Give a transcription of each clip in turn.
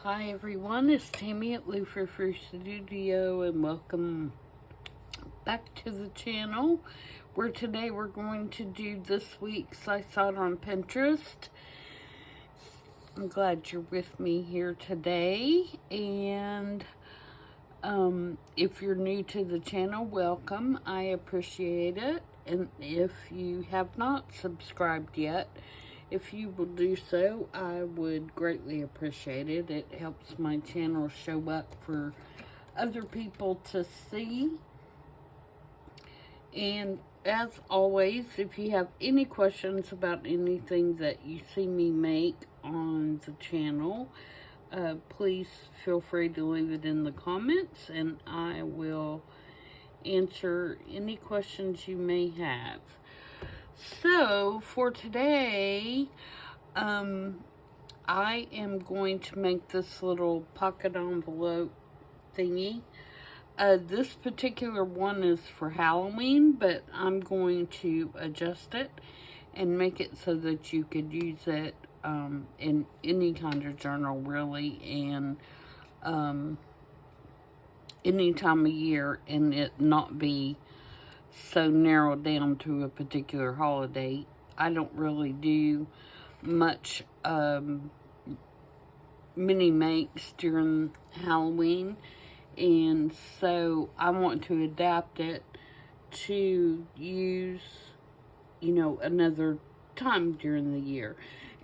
Hi everyone, it's Tammy at Frou-frou Studio and welcome back to the channel where today we're going to do this week's I Saw It on Pinterest. I'm glad you're with me here today, and if you're new to the channel, welcome. I appreciate it, and if you have not subscribed yet, if you will do so, I would greatly appreciate it. It helps my channel show up for other people to see. And as always, if you have any questions about anything that you see me make on the channel, please feel free to leave it in the comments and I will answer any questions you may have. So, for today, I am going to make this little pocket envelope thingy. This particular one is for Halloween, but I'm going to adjust it and make it so that you could use it in any kind of journal, really, and any time of year, and it not be so narrowed down to a particular holiday. I don't really do much mini makes during Halloween, and so I want to adapt it to use, another time during the year.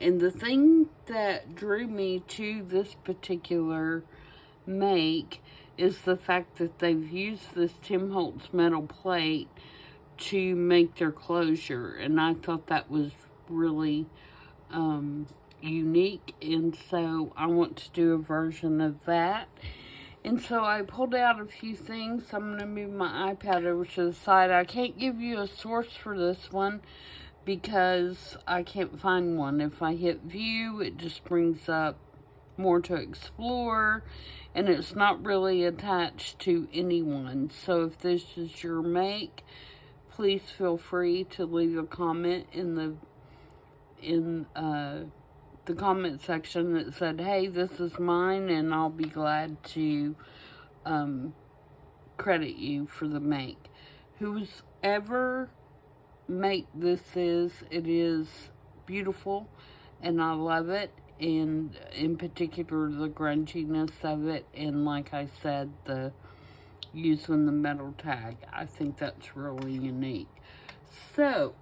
And the thing that drew me to this particular make is the fact that they've used this Tim Holtz metal plate to make their closure, and I thought that was really unique, and so I want to do a version of that. And so I pulled out a few things. I'm going to move my iPad over to the side. I can't give you a source for this one because I can't find one. If I hit view, it just brings up more to explore, and it's not really attached to anyone. So if this is your make, please feel free to leave a comment in the comment section that said, hey, this is mine, and I'll be glad to credit you for the make. Whoever make this is, it is beautiful and I love it, and in particular the grunginess of it, and like I said, the using the metal tag. I think that's really unique. So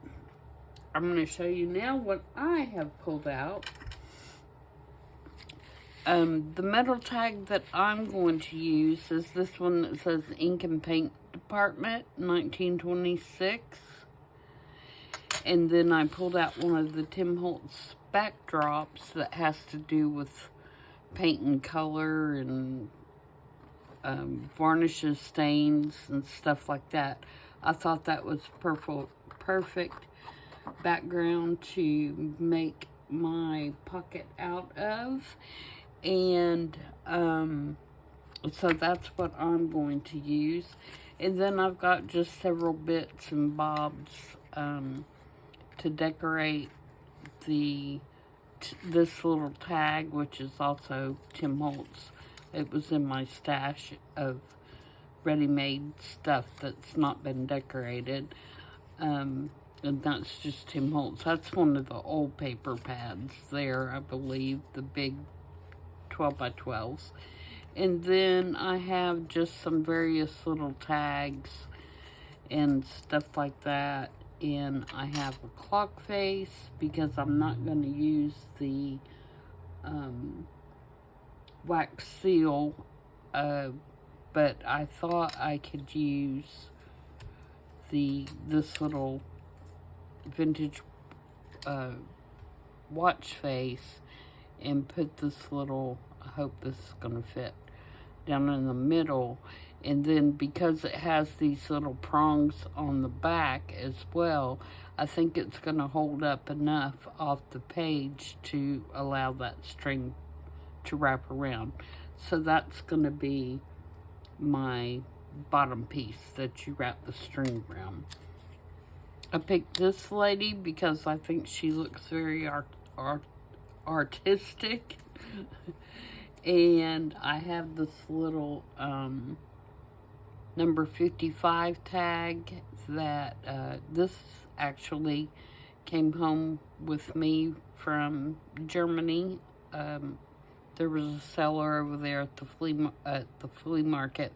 I'm going to show you now what I have pulled out. The metal tag that I'm going to use is this one that says Ink and Paint Department, 1926. And then I pulled out one of the Tim Holtz backdrops that has to do with paint and color and varnishes, stains, and stuff like that. I thought that was perfect background to make my pocket out of. And so that's what I'm going to use. And then I've got just several bits and bobs to decorate this little tag, which is also Tim Holtz. It was in my stash of ready-made stuff that's not been decorated. And that's just Tim Holtz. That's one of the old paper pads there, I believe, the big 12 by 12s. And then I have just some various little tags and stuff like that. And I have a clock face because I'm not going to use the wax seal, but I thought I could use this little vintage watch face and put this little, I hope this is going to fit, down in the middle. And then because it has these little prongs on the back as well, I think it's going to hold up enough off the page to allow that string to wrap around. So that's going to be my bottom piece that you wrap the string around. I picked this lady because I think she looks very artistic. And I have this little number 55 tag that this actually came home with me from Germany. There was a seller over there at the flea market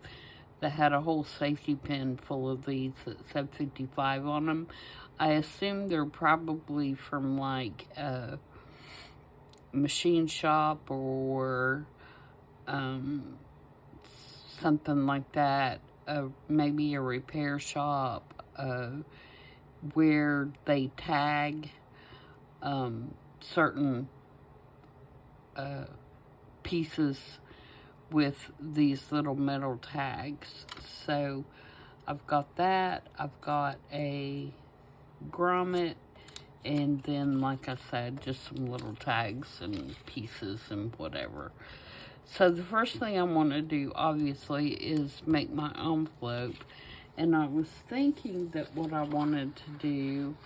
that had a whole safety pin full of these that said 55 on them. I assume they're probably from like a machine shop or something like that. Maybe a repair shop where they tag certain pieces with these little metal tags. So I've got that. I've got a grommet, and then, like I said, just some little tags and pieces and whatever. So the first thing I want to do, obviously, is make my envelope. And I was thinking that what I wanted to do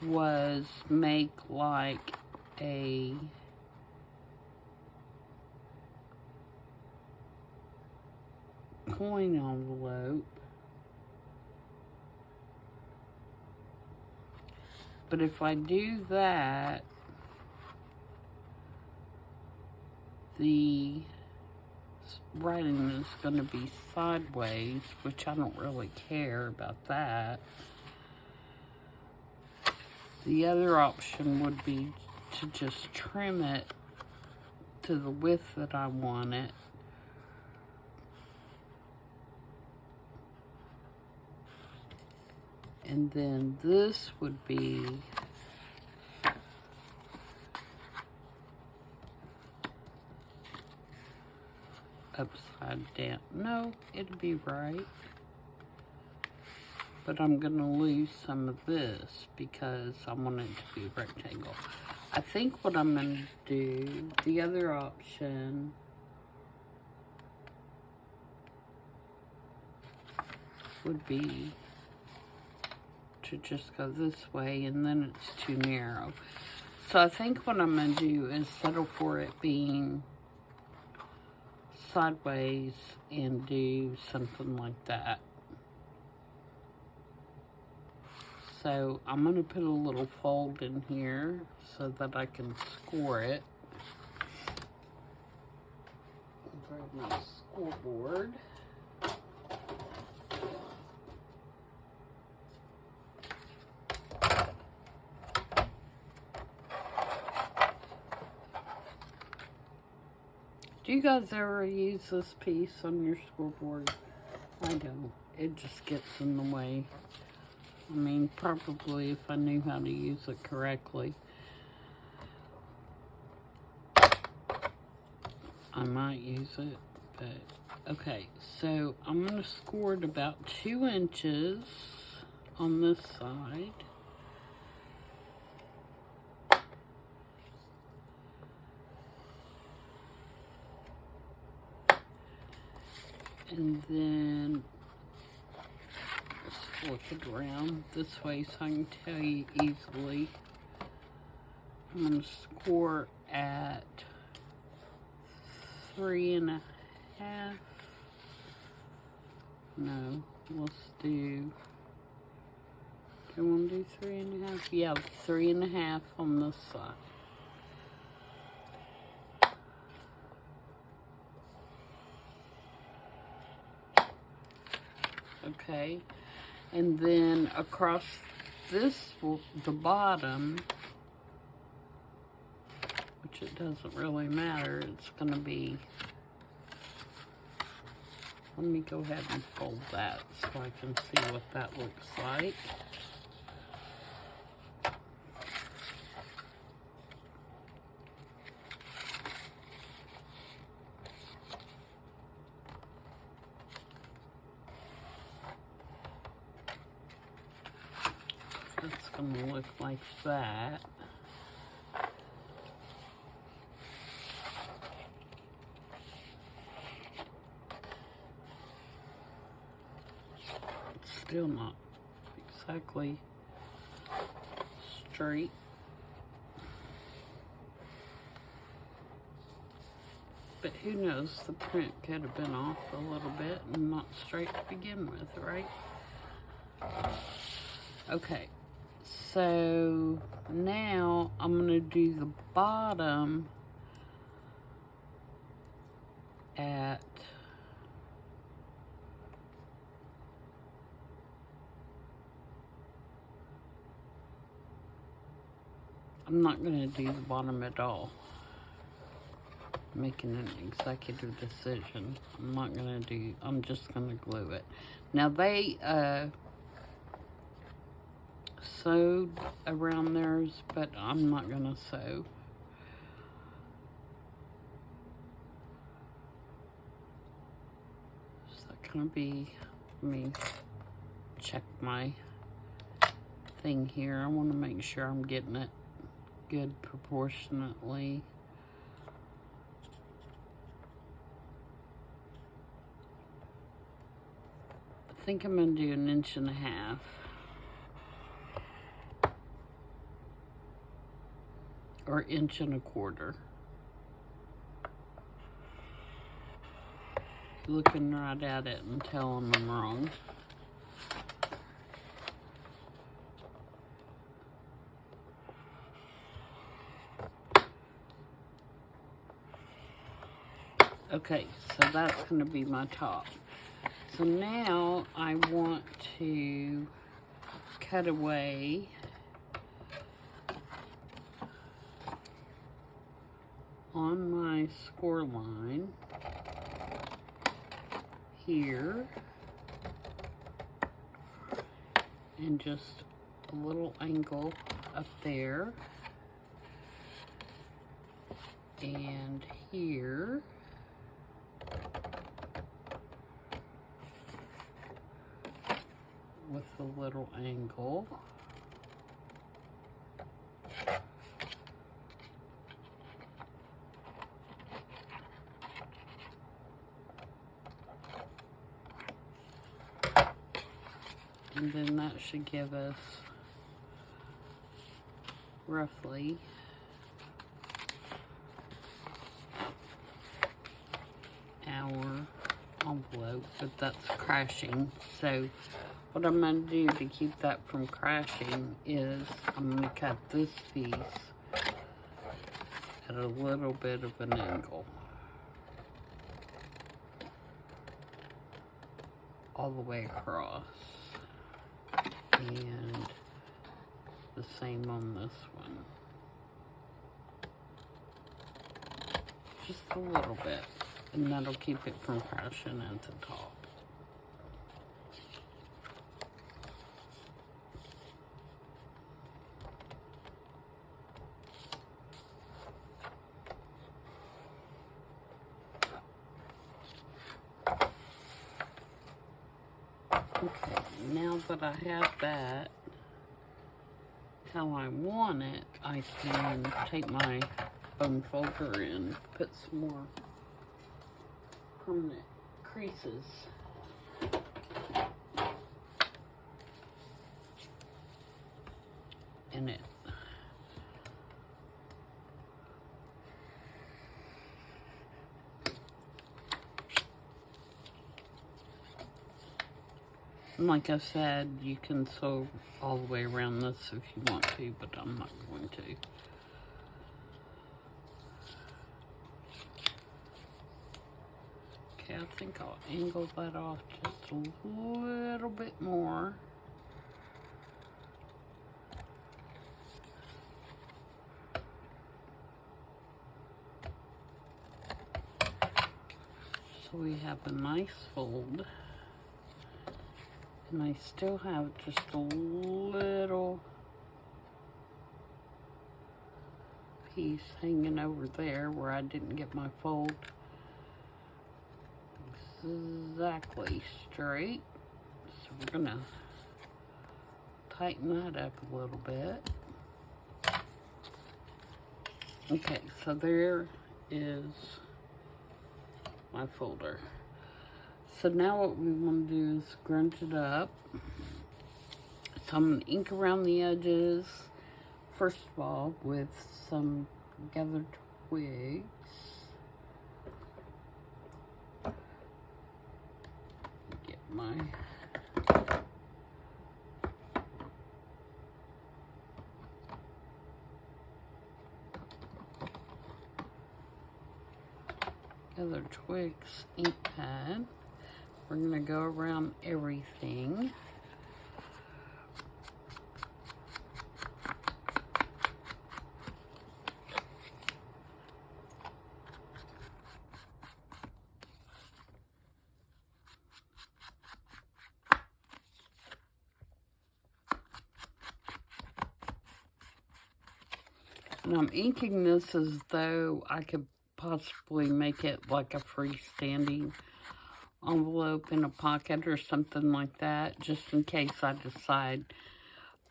was make like a coin envelope. But if I do that, the writing is going to be sideways, which I don't really care about that. The other option would be to just trim it to the width that I want it. And then this would be upside down. No, it'll be right. But I'm going to lose some of this because I want it to be a rectangle. I think what I'm going to do, the other option would be to just go this way, and then it's too narrow. So I think what I'm going to do is settle for it being sideways and do something like that. So I'm going to put a little fold in here so that I can score it. Grab my scoreboard. Do you guys ever use this piece on your scoreboard? I don't. It just gets in the way. I mean, probably if I knew how to use it correctly, I might use it, but okay. So I'm going to score it about 2 inches on this side. And then let's flip it around this way so I can tell you easily. I'm going to score at 3.5. No, let's do you want to do 3.5? Yeah, 3.5 on this side. Okay, and then across this, the bottom, which it doesn't really matter, it's going to be, let me go ahead and fold that so I can see what that looks like. It's going to look like that. It's still not exactly straight. But who knows, the print could have been off a little bit and not straight to begin with, right? Okay, so now I'm going to do the bottom at I'm not going to do the bottom at all. Making an executive decision. I'm just going to glue it. Now they sewed around theirs, but I'm not going to sew. Is that going to be, let me check my thing here. I want to make sure I'm getting it good proportionately. I think I'm going to do 1.5 inches. Or 1.25 inches. Looking right at it and telling them wrong. Okay, so that's going to be my top. So now I want to cut away on my score line here and just a little angle up there and here. With a little angle. And then that should give us roughly our envelope, but that's crashing. So what I'm going to do to keep that from crashing is I'm going to cut this piece at a little bit of an angle. All the way across. And the same on this one. Just a little bit. And that'll keep it from crashing at the top. Okay, now that I have that how I want it, I can take my bone folder and put some more permanent creases. In it. And like I said, you can sew all the way around this if you want to, but I'm not going to. Okay, I think I'll angle that off just a little bit more. So we have a nice fold. And I still have just a little piece hanging over there where I didn't get my fold exactly straight. So we're gonna tighten that up a little bit. Okay, so there is my folder. So now what we want to do is scrunch it up. So I'm going to ink around the edges, first of all, with some gathered twigs. Heather Twig's ink pad. We're going to go around everything. And I'm inking this as though I could possibly make it like a freestanding envelope in a pocket or something like that, just in case I decide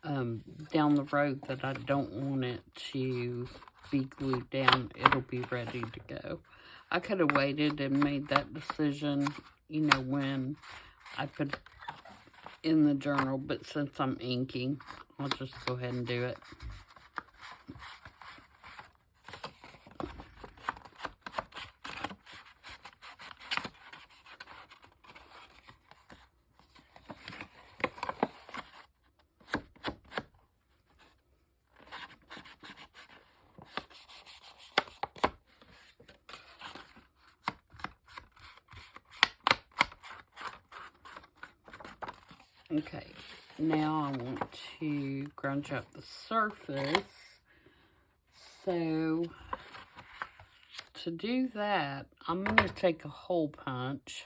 down the road that I don't want it to be glued down. It'll be ready to go. I could have waited and made that decision, you know, when I put in the journal, but since I'm inking, I'll just go ahead and do it. Okay, now I want to grunge up the surface. So, to do that, I'm going to take a hole punch.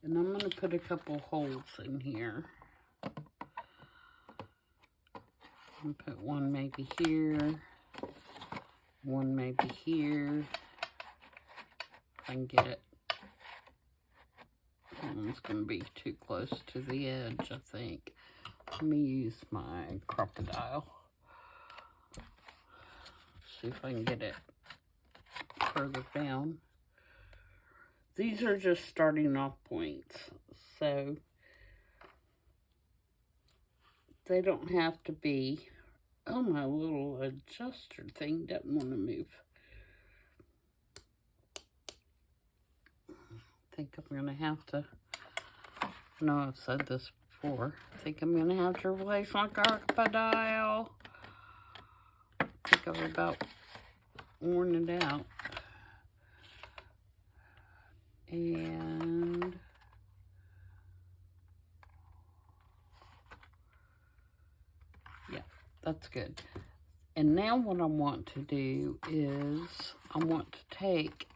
And I'm going to put a couple holes in here. I'm going to put one maybe here. One maybe here. If I can get it. It's going to be too close to the edge, I think. Let me use my crocodile. See if I can get it further down. These are just starting off points, so they don't have to be. Oh, my little adjuster thing doesn't want to move. I think I'm going to have to, I know I've said this before, I think I'm going to have to replace my crocodile. I think I've about worn it out. And yeah, that's good. And now what I want to do is I want to take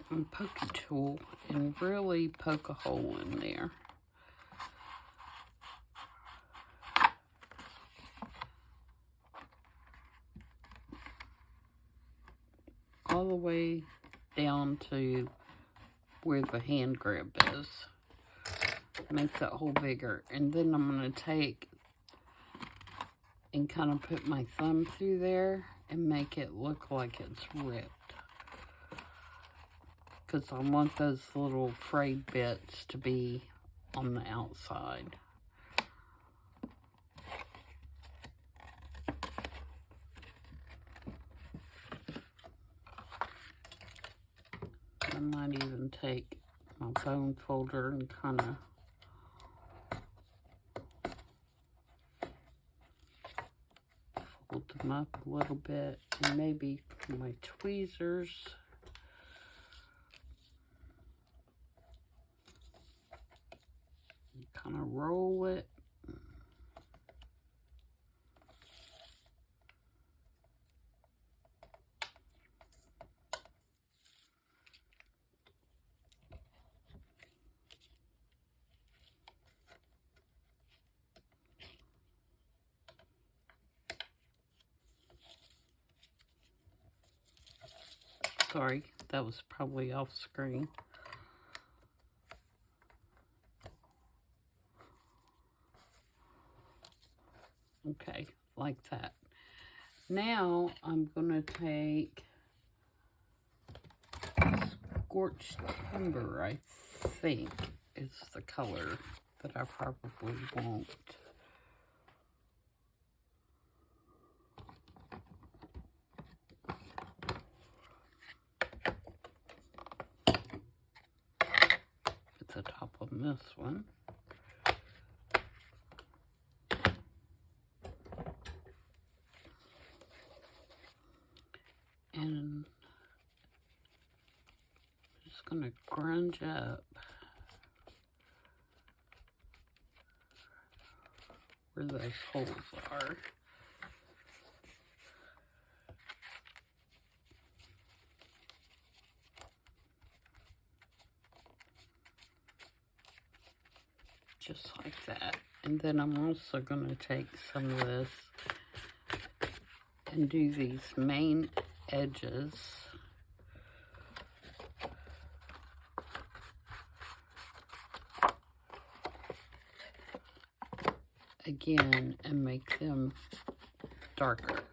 my pokey tool and really poke a hole in there. All the way down to where the hand grip is. Make that hole bigger. And then I'm going to take and kind of put my thumb through there and make it look like it's ripped. Because I want those little frayed bits to be on the outside. I might even take my bone folder and kind of fold them up a little bit, and maybe my tweezers. Kind of roll it. Sorry, that was probably off screen. Okay, like that. Now I'm going to take Scorched Timber, I think is the color that I probably want. Put the top on this one. going to grunge up where those holes are. Just like that. And then I'm also going to take some of this and do these main edges. Again, and make them darker.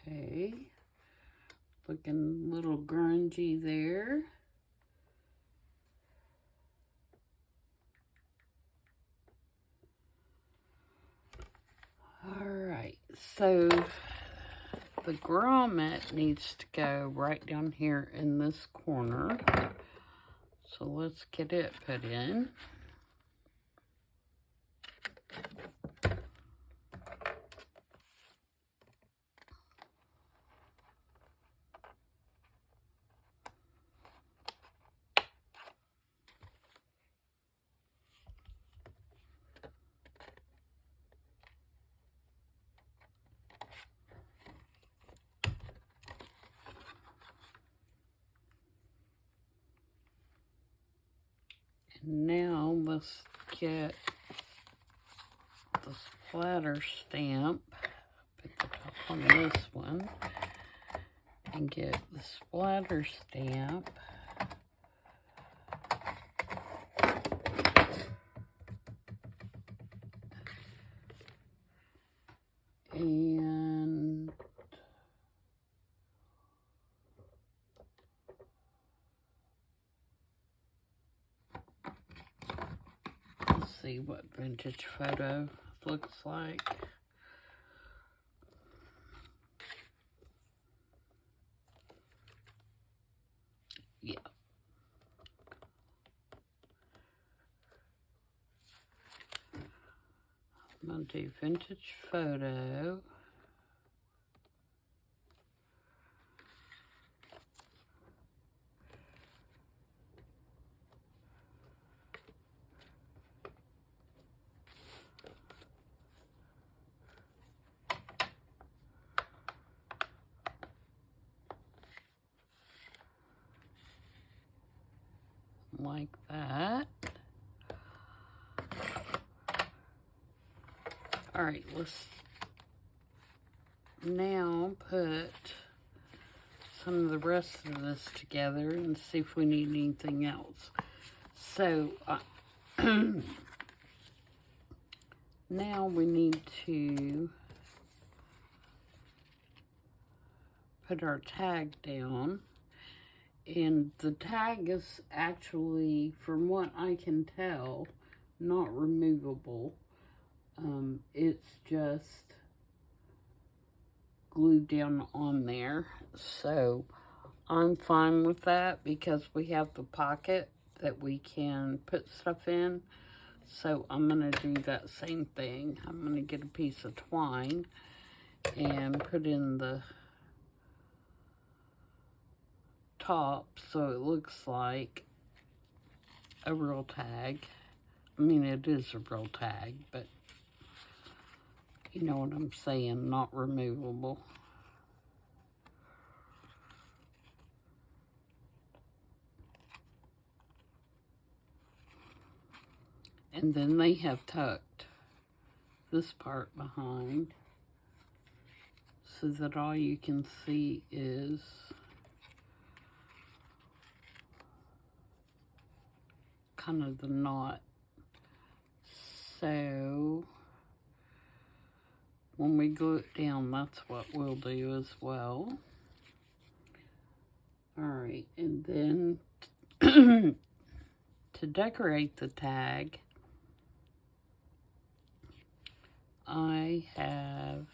Okay, looking a little grungy there. Alright, so the grommet needs to go right down here in this corner. So let's get it put in. Now let's get the splatter stamp, put the top on this one, and get the splatter stamp. And let's see what vintage photo looks like. Yeah. I'm going to do vintage photo. Like that. All right, let's now put some of the rest of this together and see if we need anything else. So now we need to put our tag down. And the tag is actually, from what I can tell, not removable. It's just glued down on there. So I'm fine with that because we have the pocket that we can put stuff in. So I'm going to do that same thing. I'm going to get a piece of twine and put in the top so it looks like a real tag. I mean, it is a real tag, but you know what I'm saying, not removable. And then they have tucked this part behind so that all you can see is kind of the knot. So when we glue it down, that's what we'll do as well. All right, and then to decorate the tag, I have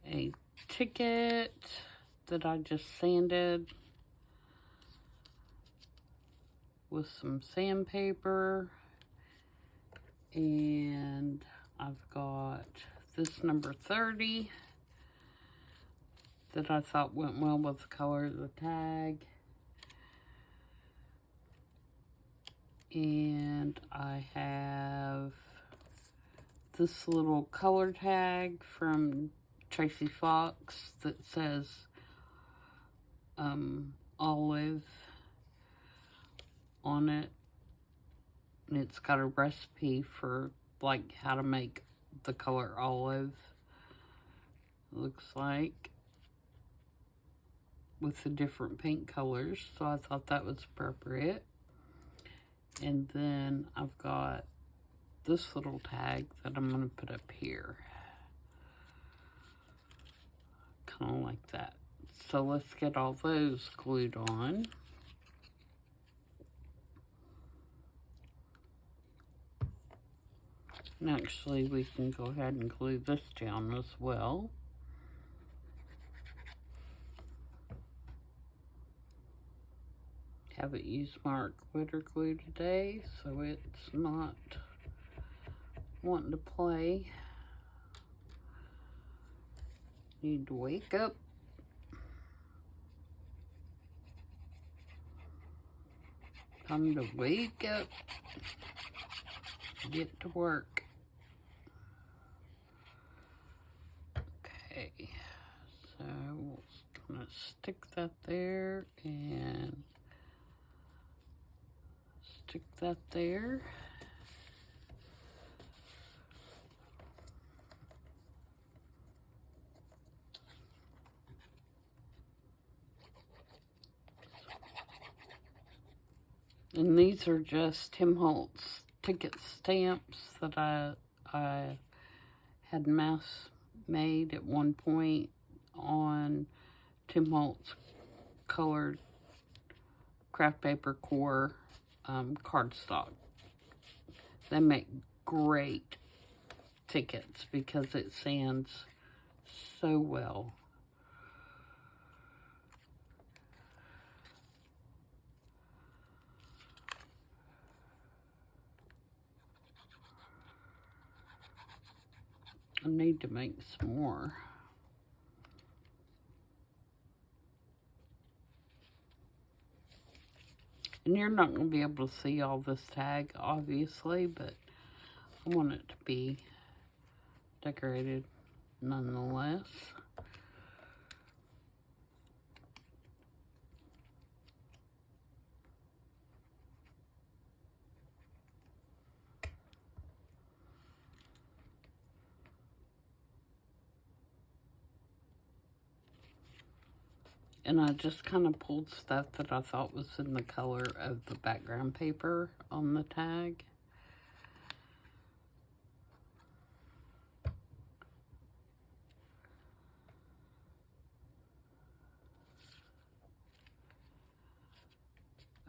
a ticket that I just sanded with some sandpaper, and I've got this number 30 that I thought went well with the color of the tag. And I have this little color tag from Tracy Fox that says olive on it. And it's got a recipe for like how to make the color olive, looks like, with the different paint colors. So I thought that was appropriate. And then I've got this little tag that I'm going to put up here. Kind of like that. So let's get all those glued on. And actually, we can go ahead and glue this down as well. Haven't used my glitter glue today, so it's not wanting to play. Need to wake up. Time to wake up. Get to work. Okay, so we're gonna stick that there and stick that there. And these are just Tim Holtz ticket stamps that I had mass made at one point on Tim Holtz colored craft paper core cardstock. They make great tickets because it sands so well. I need to make some more. And you're not going to be able to see all this tag, obviously, but I want it to be decorated nonetheless. And I just kind of pulled stuff that I thought was in the color of the background paper on the tag.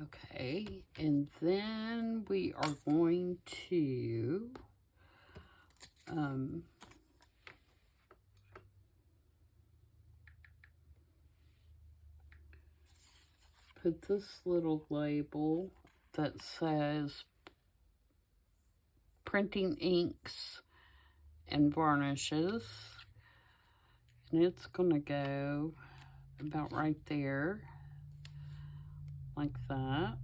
Okay, and then we are going to put this little label that says printing inks and varnishes, and it's gonna go about right there, like that.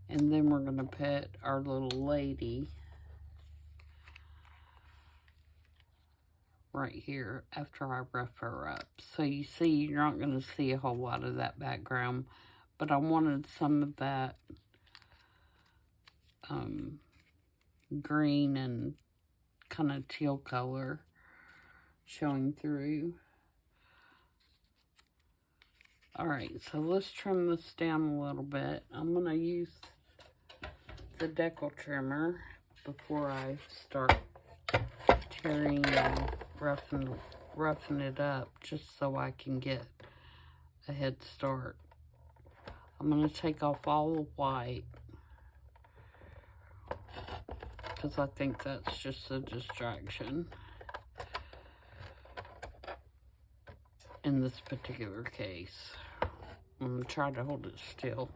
And then we're gonna put our little lady right here after I rough her up. So you see, you're not going to see a whole lot of that background, but I wanted some of that green and kind of teal color showing through. Alright, so let's trim this down a little bit. I'm going to use the decal trimmer before I start tearing and roughing it up, just so I can get a head start. I'm going to take off all the white, because I think that's just a distraction in this particular case. I'm going to try to hold it still.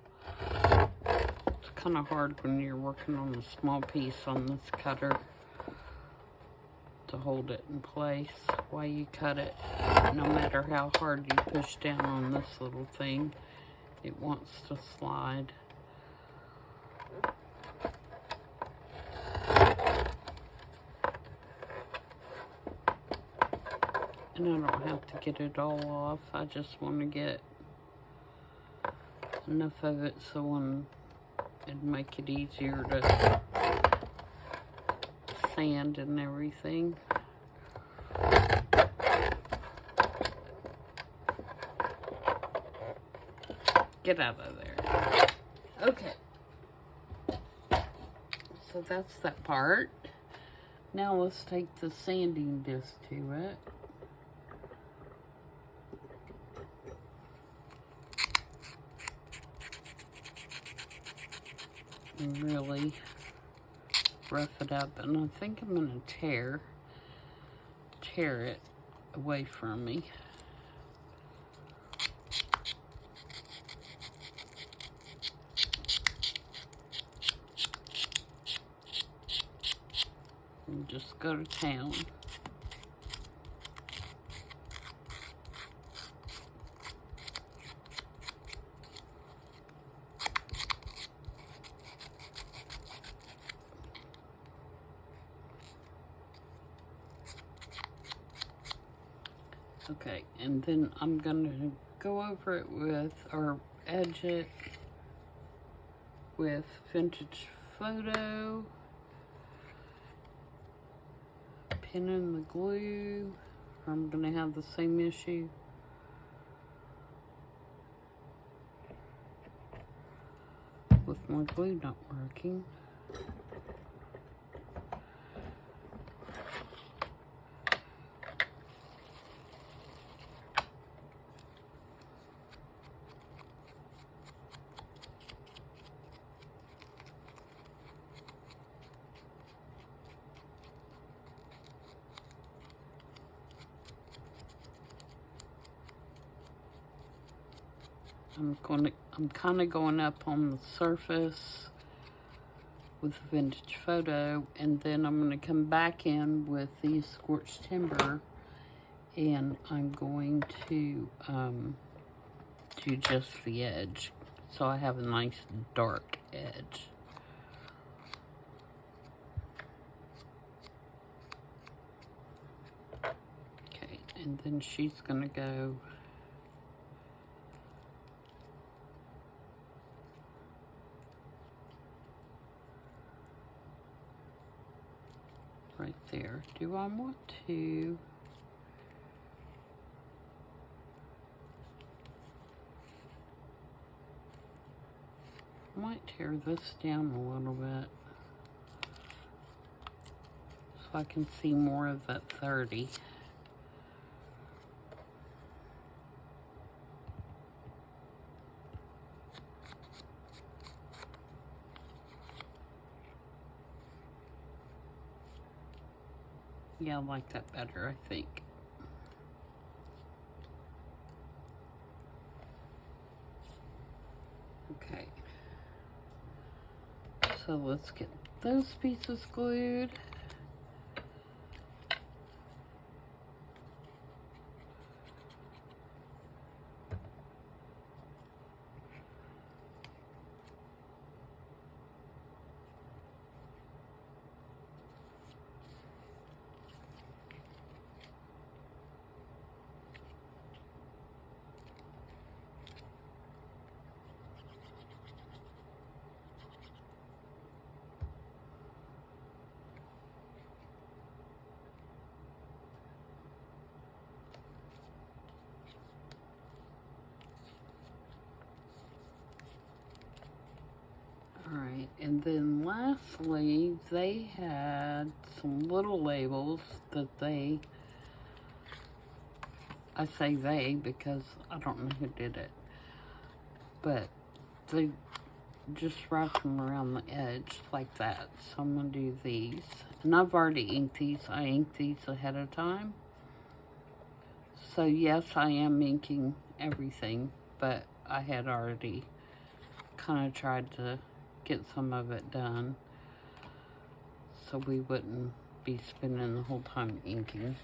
It's kind of hard when you're working on a small piece on this cutter to hold it in place while you cut it. No matter how hard you push down on this little thing, it wants to slide. And I don't have to get it all off. I just want to get enough of it so when it'd make it easier to sand and everything. Get out of there. Okay. So that's that part. Now let's take the sanding disc to it. And really rough it up, and I think I'm going to tear it away from me. And just go to town. Okay, and then I'm gonna go over it with, or edge it with Vintage Photo, pin in the glue. I'm gonna have the same issue. With my glue not working. I'm kind of going up on the surface with Vintage Photo, and then I'm going to come back in with the Scorched Timber, and I'm going to do just the edge, so I have a nice dark edge. Okay, and then she's going to go right there. Do I want to I might tear this down a little bit so I can see more of that 30. Yeah, I like that better, I think. Okay. So let's get those pieces glued. Alright, and then lastly, they had some little labels that I say they because I don't know who did it, but they just wrap them around the edge like that. So I'm going to do these. And I've already inked these. I inked these ahead of time. So yes, I am inking everything, but I had already kind of tried to get some of it done so we wouldn't be spending the whole time inking.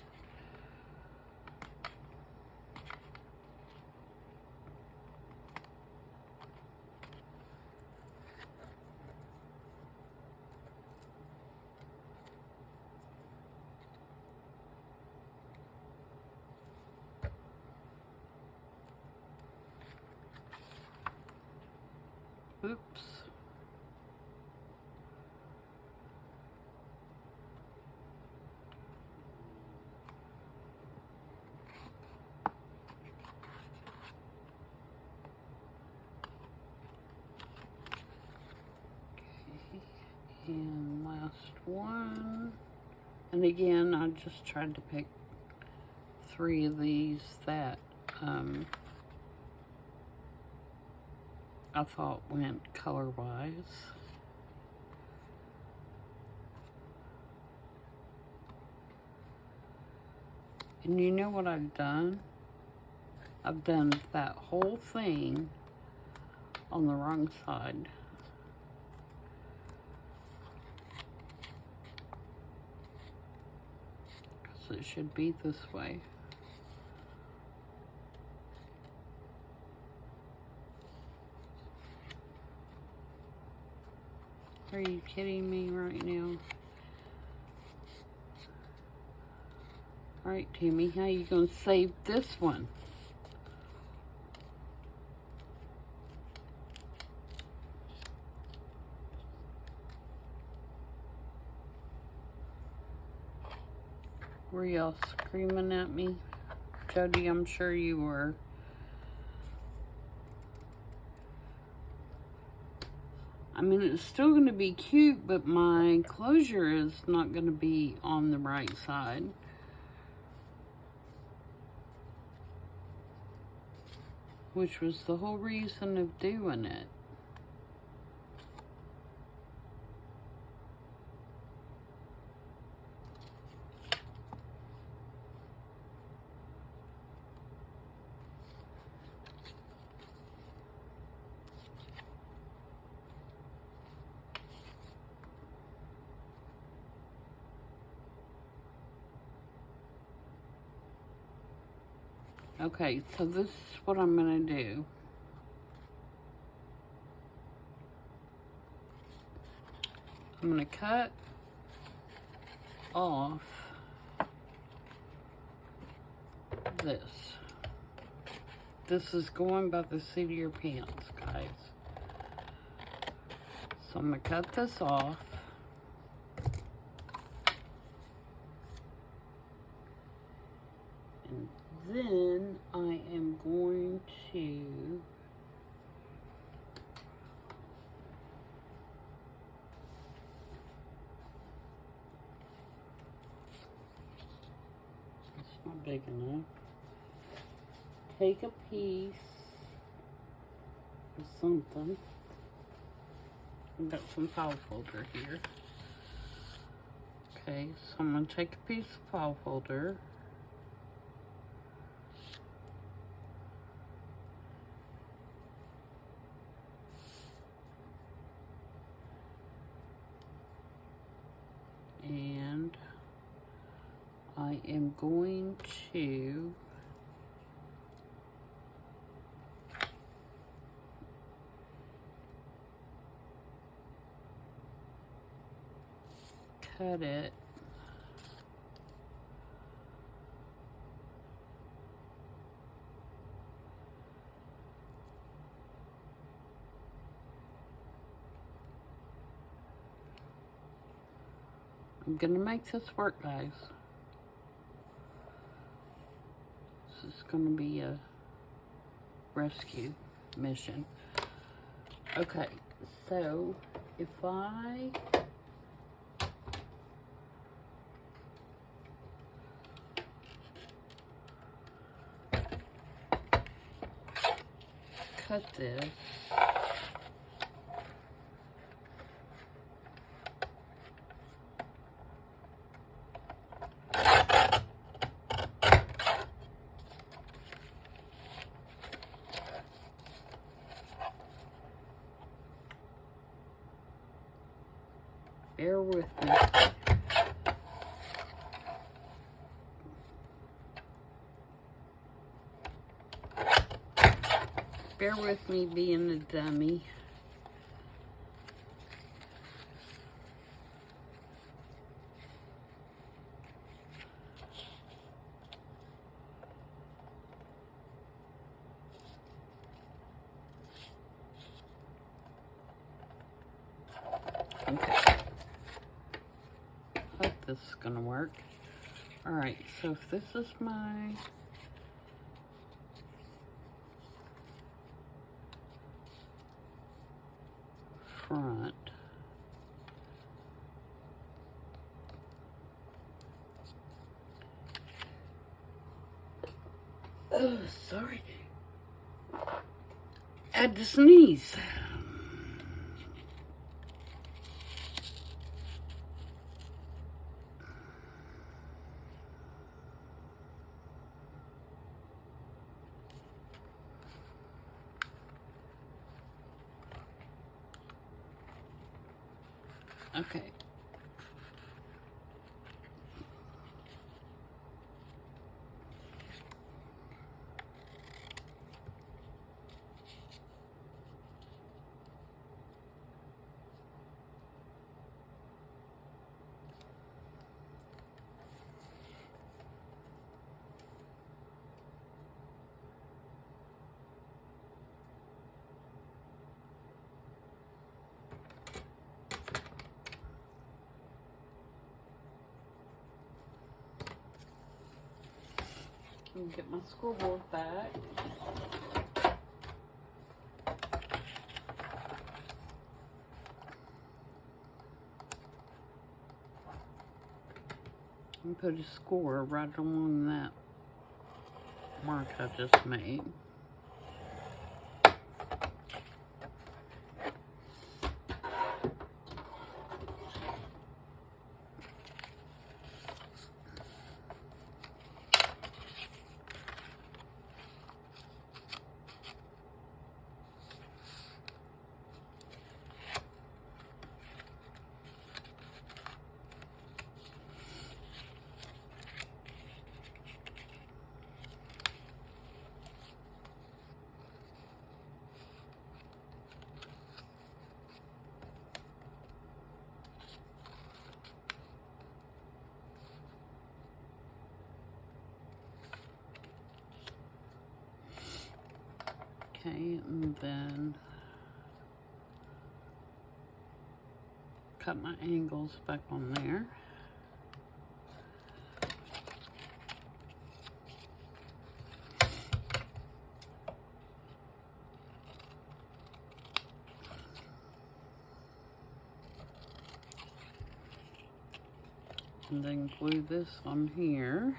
Oops. And last one. And again, I just tried to pick 3 of these that I thought went color-wise. And you know what I've done? I've done that whole thing on the wrong side. So it should be this way. Are you kidding me right now? Alright, Tammy, how you gonna save this one? Were y'all screaming at me? Jody, I'm sure you were. I mean, it's still going to be cute, but my closure is not going to be on the right side. Which was the whole reason of doing it. Okay, so this is what I'm going to do. I'm going to cut off this. This is going by the seat of your pants, guys. So I'm going to cut this off. And then I am going to it's not big enough. Take a piece of something. I've got some file folder here. Okay, so I'm going to take a piece of file folder. And I am going to cut it I'm gonna make this work, guys. This is gonna be a rescue mission. Okay, so if I cut this with me. Bear with me being a dummy. Okay. Hope this is gonna work. Alright, so if this is my front, oh, sorry, I had to sneeze. Okay. Let me get my scoreboard back. And put a score right along that mark I just made. Okay, and then cut my angles back on there. And then glue this on here.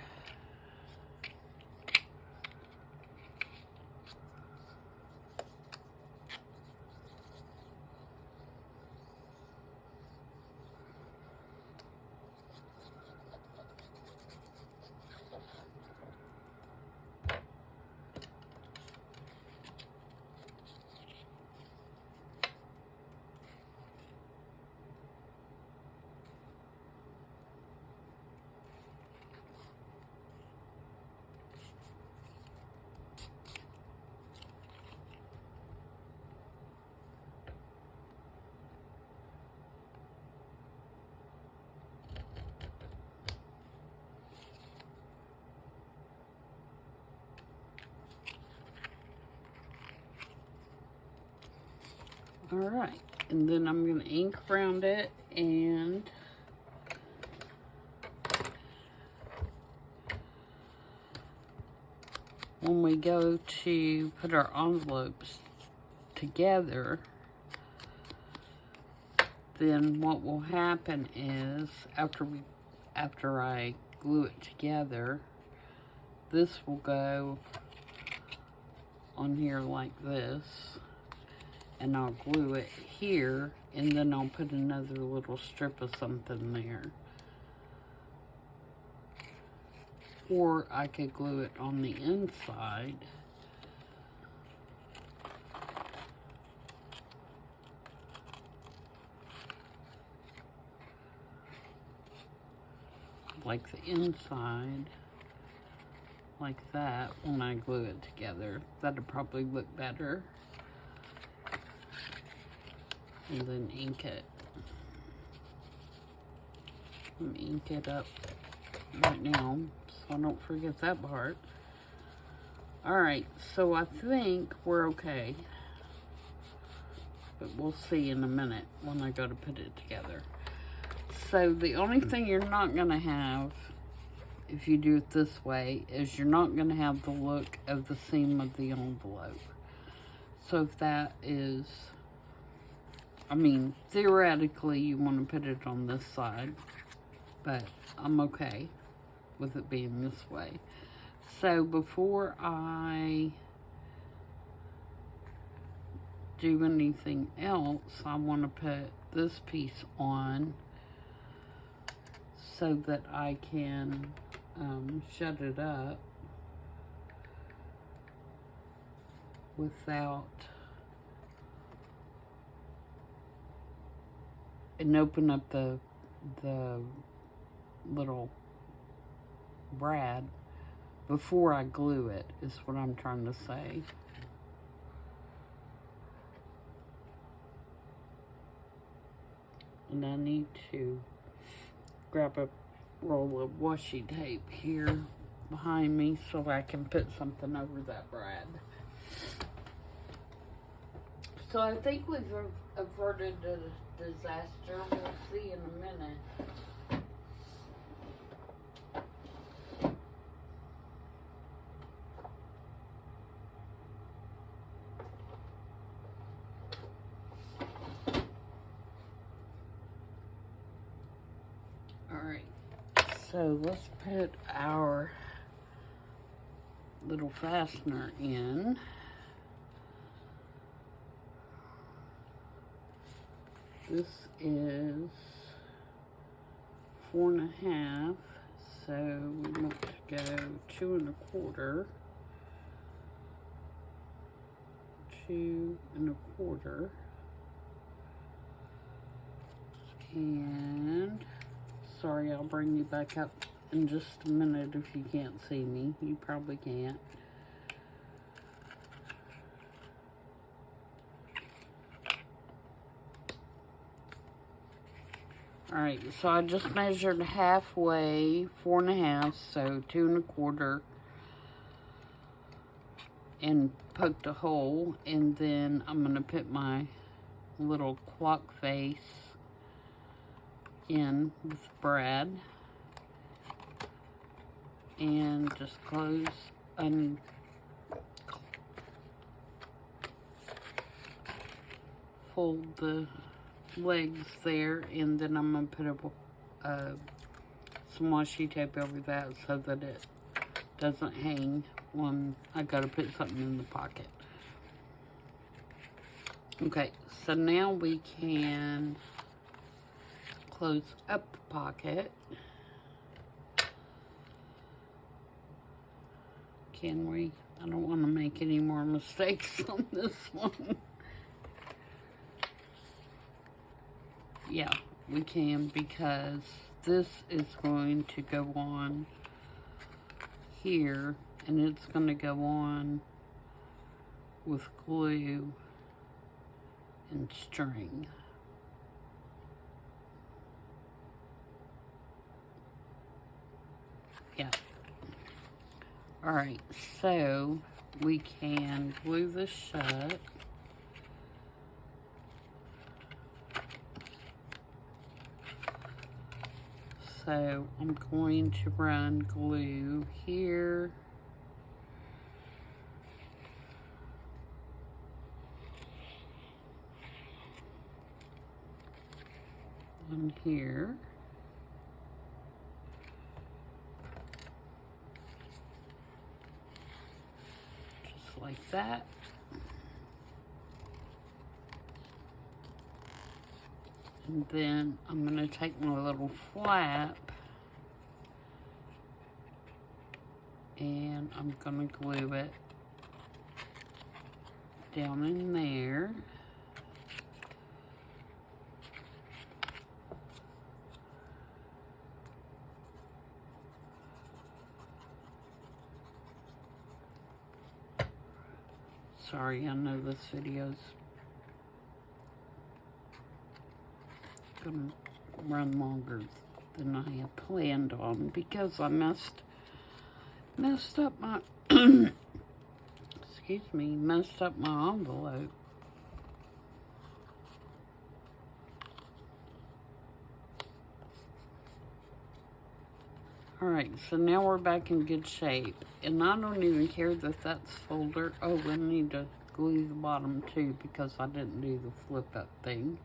Alright, and then I'm going to ink around it, and when we go to put our envelopes together, then what will happen is after I glue it together, this will go on here like this, and I'll glue it here, and then I'll put another little strip of something there. Or I could glue it on the inside. like the inside like that when I glue it together. That'll probably look better. And then ink it. Ink it up right now so I don't forget that part. Alright, so I think we're okay. But we'll see in a minute when I go to put it together. So the only thing you're not going to have, if you do it this way, is you're not going to have the look of the seam of the envelope. So if that is, I mean, theoretically you want to put it on this side, but I'm okay with it being this way. So before I do anything else, I want to put this piece on so that I can shut it up without, and open up the little brad before I glue it, is what I'm trying to say. And I need to grab a roll of washi tape here behind me so I can put something over that brad. So I think we've averted a disaster. We'll see in a minute. Alright, so let's put our little fastener in. This is 4.5, so we want to go 2 1/4, 2 1/4, and sorry, I'll bring you back up in just a minute if you can't see me. You probably can't. Alright, so I just measured halfway, 4.5, so 2 1/4, and poked a hole, and then I'm going to put my little clock face in with the brad, and just close and fold the legs there, and then I'm going to put some washi tape over that so that it doesn't hang when I got to put something in the pocket. Okay, so now we can close up the pocket. Can we? I don't want to make any more mistakes on this one. Yeah, we can, because this is going to go on here, and it's going to go on with glue and string. Yeah. Alright, so we can glue this shut. So I'm going to run glue here, and here, just like that. And then I'm going to take my little flap and I'm going to glue it down in there. sorry, I know this video's gonna run longer than I had planned on because I messed up my excuse me, messed up my envelope. Alright, so now we're back in good shape. And I don't even care that that's folded. Oh, I need to glue the bottom too because I didn't do the flip up thing.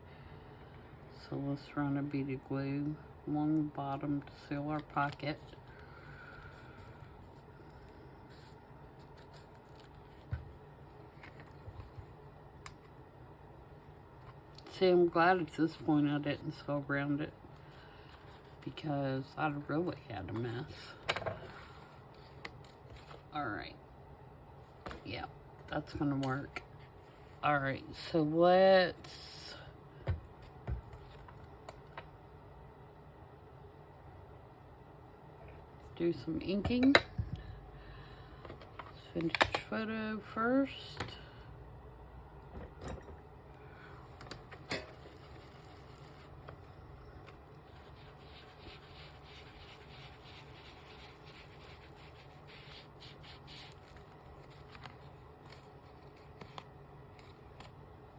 So let's run a bead of glue along the bottom to seal our pocket. See, I'm glad at this point I didn't sew around it because I'd really had a mess. Alright. Yeah, that's gonna work. Alright, so let's do some inking. Vintage photo first.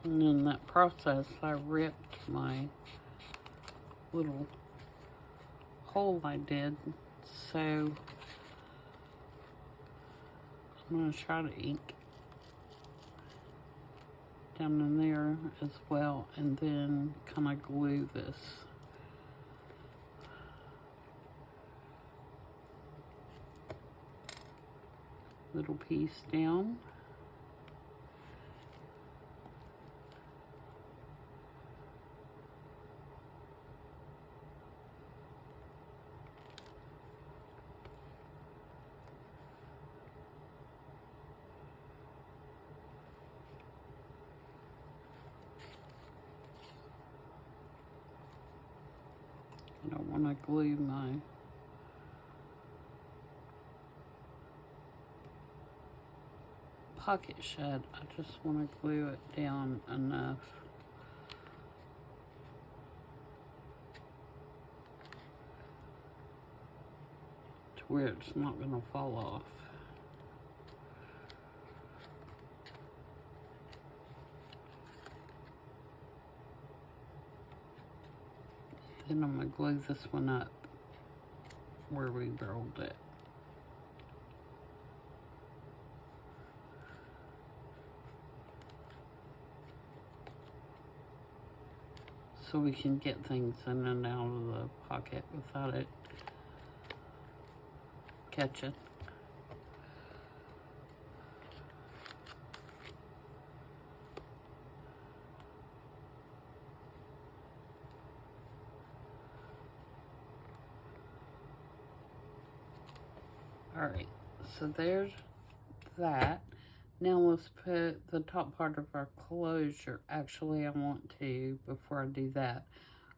And in that process, I ripped my little hole I did. So I'm going to try to ink down in there as well, and then kind of glue this little piece down. I don't want to glue my pocket shut. I just want to glue it down enough to where it's not going to fall off. Then I'm going to glue this one up where we rolled it. So we can get things in and out of the pocket without it catching. Alright, so there's that. Now let's put the top part of our closure. Actually, I want to, before I do that,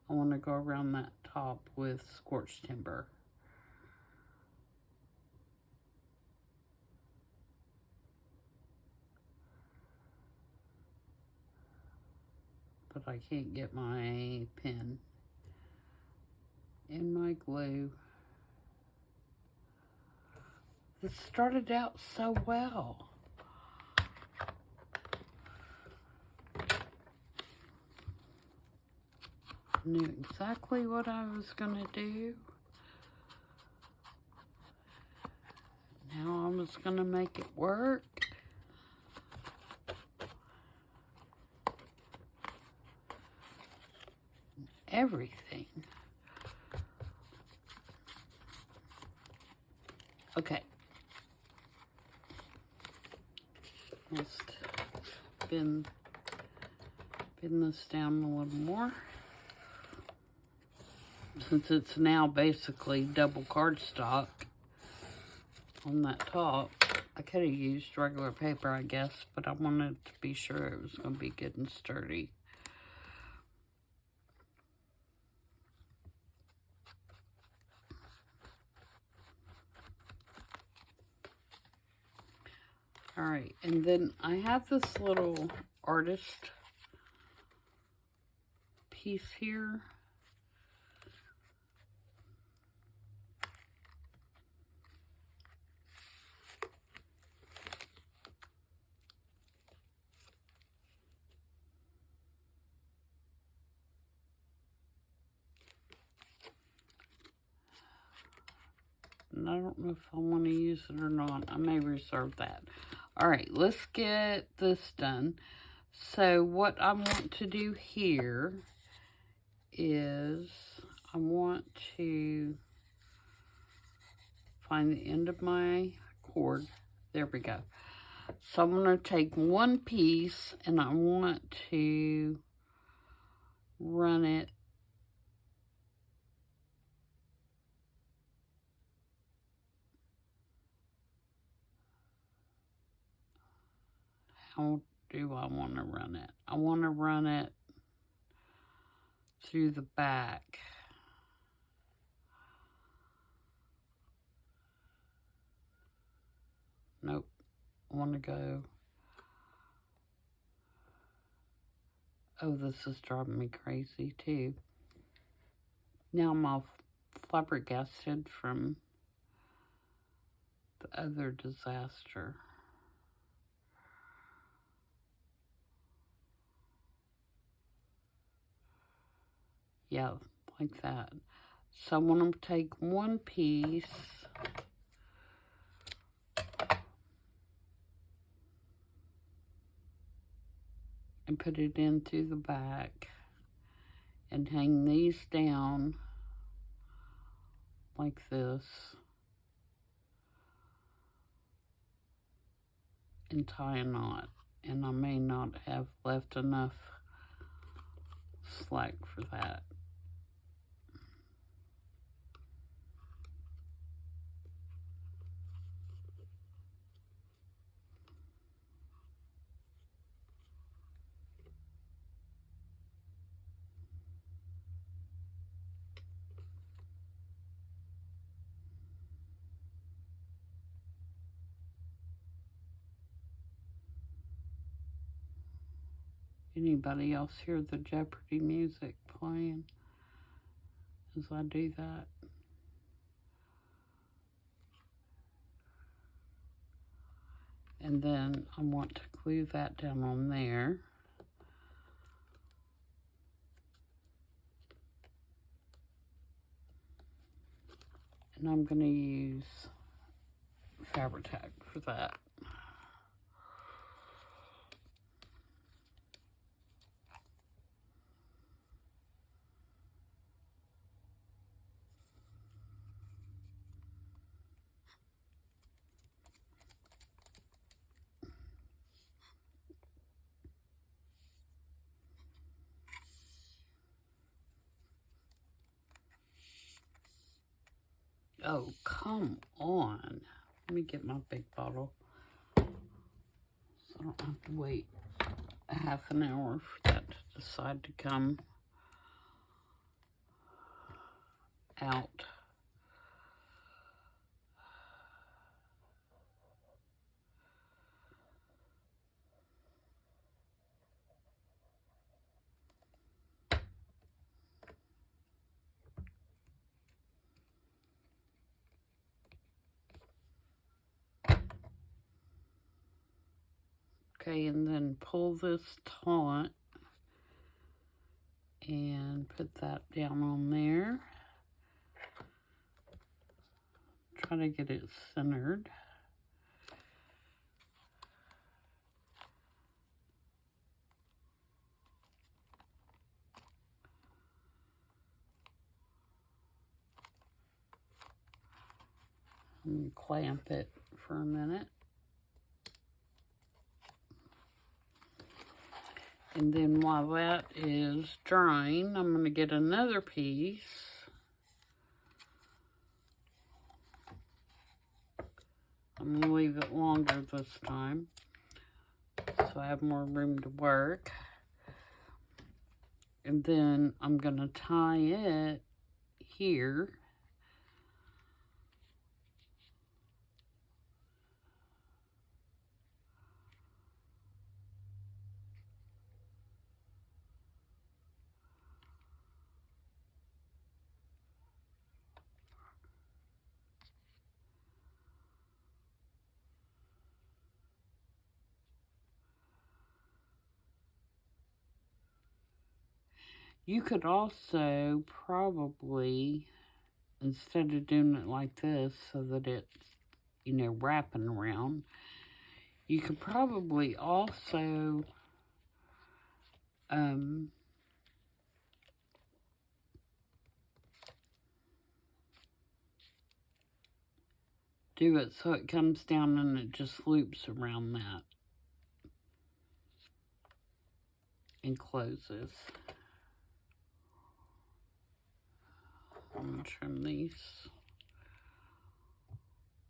I want to go around that top with scorched timber. But I can't get my pen and my glue. It started out so well. Knew exactly what I was gonna do. Now I was gonna make it work. Everything. Okay. Let's bend this down a little more. Since it's now basically double cardstock on that top, I could have used regular paper, I guess, but I wanted to be sure it was going to be good and sturdy. All right, and then I have this little artist piece here. And I don't know if I want to use it or not. I may reserve that. All right, let's get this done. So what I want to do here is I want to find the end of my cord. There we go. So I'm going to take one piece and I want to run it how do I want to run it? I want to run it through the back. Nope. I want to go. Oh, this is driving me crazy too. Now I'm all flabbergasted from the other disaster. Yeah, like that. So I want to take one piece and put it in through the back and hang these down like this and tie a knot. And I may not have left enough slack for that. Anybody else hear the Jeopardy music playing as I do that? And then I want to glue that down on there. And I'm going to use Fabri-Tac for that. Oh, come on. Let me get my big bottle so I don't have to wait a half an hour for that to decide to come out. Okay, and then pull this taut and put that down on there. Try to get it centered. And clamp it for a minute. And then while that is drying, I'm going to get another piece. I'm going to leave it longer this time, so I have more room to work. And then I'm going to tie it here. You could also probably, instead of doing it like this so that it's, you know, wrapping around, you could probably also do it so it comes down and it just loops around that and closes. I'm going to trim these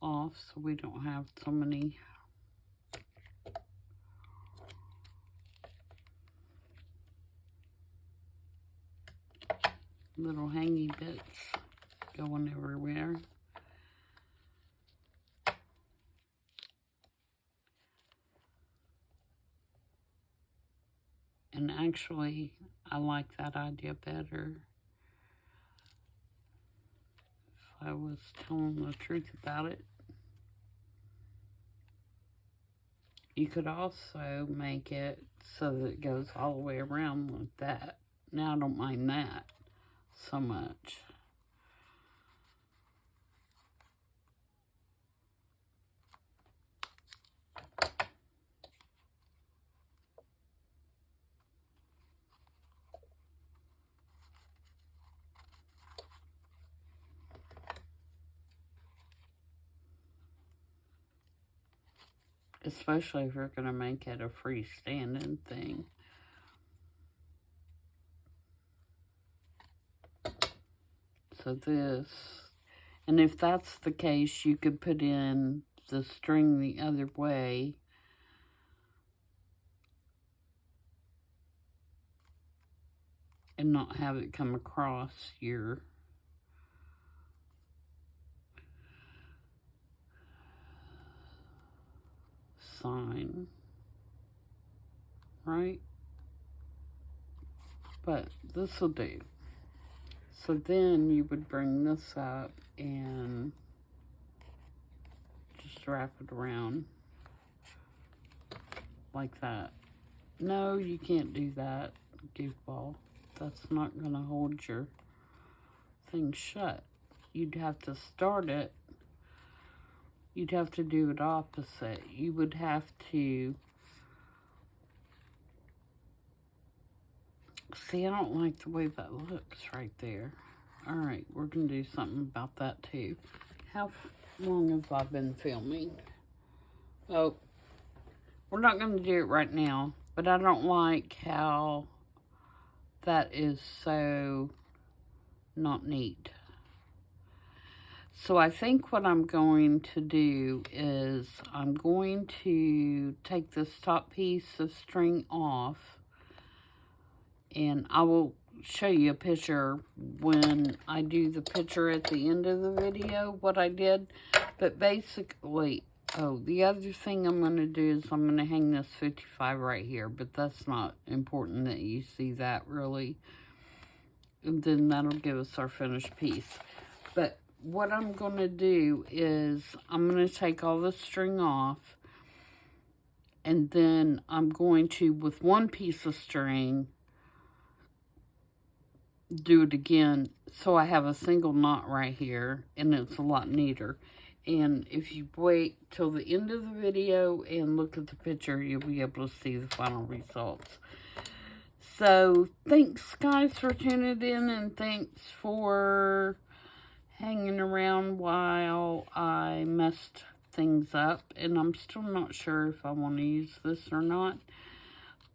off so we don't have so many little hangy bits going everywhere. And actually, I like that idea better. If I was telling the truth about it. You could also make it so that it goes all the way around like that. Now I don't mind that so much. Especially if you're going to make it a freestanding thing. So this, and if that's the case, you could put in the string the other way. And not have it come across your sign, right? But this will do. So then you would bring this up and just wrap it around like that. No, you can't do that, goofball. That's not going to hold your thing shut. You'd have to start it. You'd have to do it opposite. You would have to... See, I don't like the way that looks right there. Alright, we're going to do something about that too. How long have I been filming? Oh, we're not going to do it right now, but I don't like how that is so not neat. So I think what I'm going to do is I'm going to take this top piece of string off, and I will show you a picture when I do the picture at the end of the video, what I did. But basically, oh, the other thing I'm going to do is I'm going to hang this 55 right here, but that's not important that you see that really. And then that'll give us our finished piece. But what I'm going to do is I'm going to take all the string off, and then I'm going to, with one piece of string, do it again so I have a single knot right here, and it's a lot neater. And if you wait till the end of the video and look at the picture, you'll be able to see the final results. So thanks guys for tuning in, and thanks for hanging around while I messed things up. And I'm still not sure if I want to use this or not.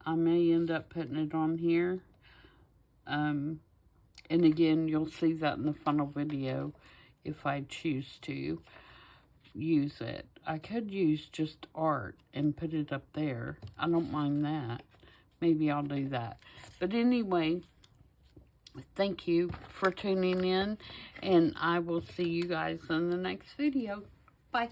I may end up putting it on here. And again, you'll see that in the final video if I choose to use it. I could use just art and put it up there. I don't mind that. Maybe I'll do that. But anyway, thank you for tuning in, and I will see you guys in the next video. Bye.